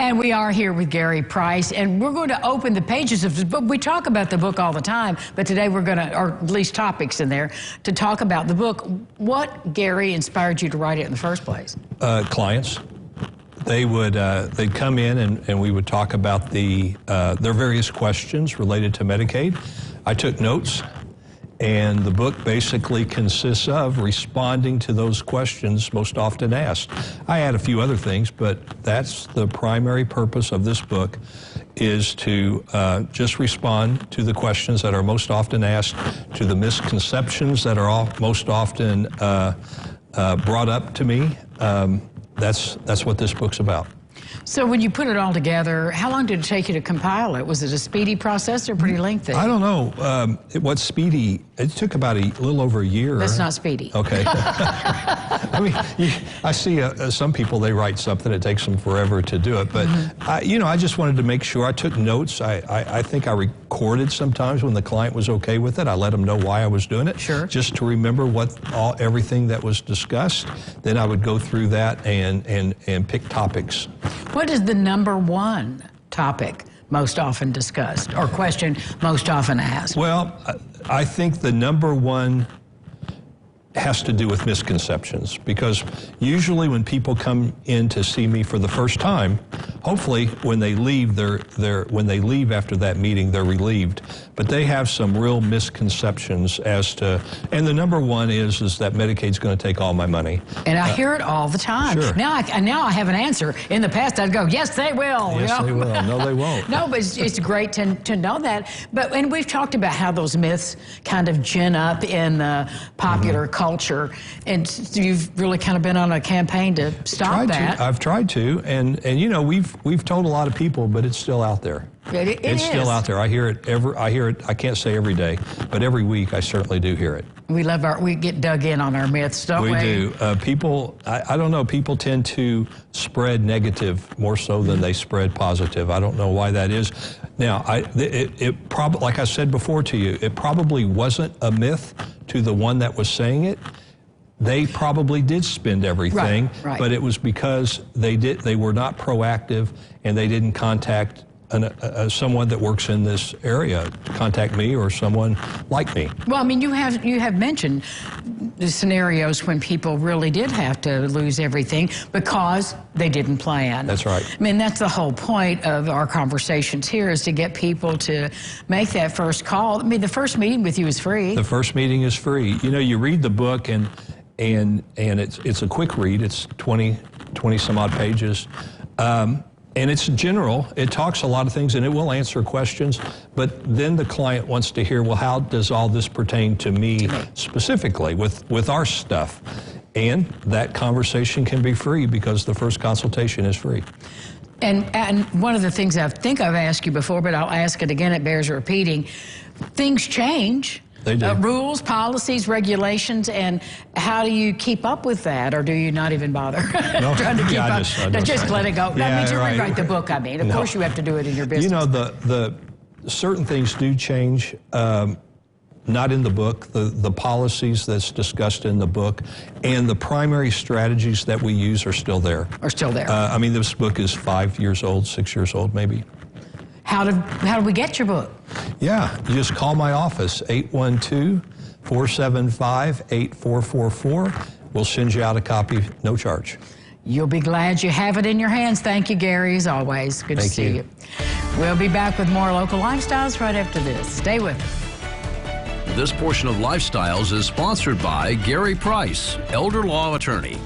And we are here with Gary Price, and we're going to open the pages of his book. We talk about the book all the time, but today we're going to, or at least topics in there, to talk about the book. What, Gary, inspired you to write it in the first place? Clients. They'd come in and we would talk about their various questions related to Medicaid. I took notes, and the book basically consists of responding to those questions most often asked. I add a few other things, but that's the primary purpose of this book, is to just respond to the questions that are most often asked, to the misconceptions that are most often brought up to me. That's what this book's about. So when you put it all together, how long did it take you to compile it? Was it a speedy process or pretty lengthy? I don't know. What's speedy? It took about a little over a year. That's not speedy. Okay. I mean, I see some people, they write something, it takes them forever to do it. But, I just wanted to make sure. I took notes. I think I recorded sometimes when the client was okay with it. I let them know why I was doing it. Sure. Just to remember everything that was discussed. Then I would go through that and pick topics. What is the number one topic most often discussed or question most often asked? Well, I think the number one has to do with misconceptions, because usually when people come in to see me for the first time, hopefully when they leave, when they leave after that meeting, they're relieved. But they have some real misconceptions as to, and the number one is that Medicaid's going to take all my money. And I hear it all the time. Sure. Now I have an answer. In the past, I'd go, yes, they will. Yes, they will. No, they won't. No, but it's great to know that. And we've talked about how those myths kind of gin up in the popular culture, and you've really kind of been on a campaign to stop that. I've tried to, and we've told a lot of people, but it's still out there. It's still out there. I hear it. I can't say every day, but every week I certainly do hear it. We get dug in on our myths, don't we? We do. People, I don't know, people tend to spread negative more so than they spread positive. I don't know why that is. Now, it probably, like I said before to you, it probably wasn't a myth to the one that was saying it. They probably did spend everything, right. But it was because they were not proactive, and they didn't contact someone that works in this area, contact me or someone like me. Well, I mean, you have mentioned the scenarios when people really did have to lose everything because they didn't plan. That's right. I mean, that's the whole point of our conversations here, is to get people to make that first call. I mean, the first meeting with you is free. The first meeting is free. You read the book, and it's a quick read. It's 20 some odd pages. And it's general. It talks a lot of things, and it will answer questions. But then the client wants to hear, well, how does all this pertain to me specifically with our stuff? And that conversation can be free because the first consultation is free. And one of the things I think I've asked you before, but I'll ask it again, it bears repeating, things change. They do. Rules, policies, regulations, and how do you keep up with that, or do you not even bother trying to keep up? Just let it go. Yeah, I mean, to right. rewrite the book, of course you have to do it in your business. The certain things do change, not in the book. The policies that's discussed in the book and the primary strategies that we use are still there. I mean, this book is 5 years old, 6 years old, maybe. How do we get your book? Yeah, you just call my office, 812-475-8444. We'll send you out a copy, no charge. You'll be glad you have it in your hands. Thank you, Gary, as always. Good to see you. We'll be back with more Local Lifestyles right after this. Stay with us. This portion of Lifestyles is sponsored by Gary Price, elder law attorney.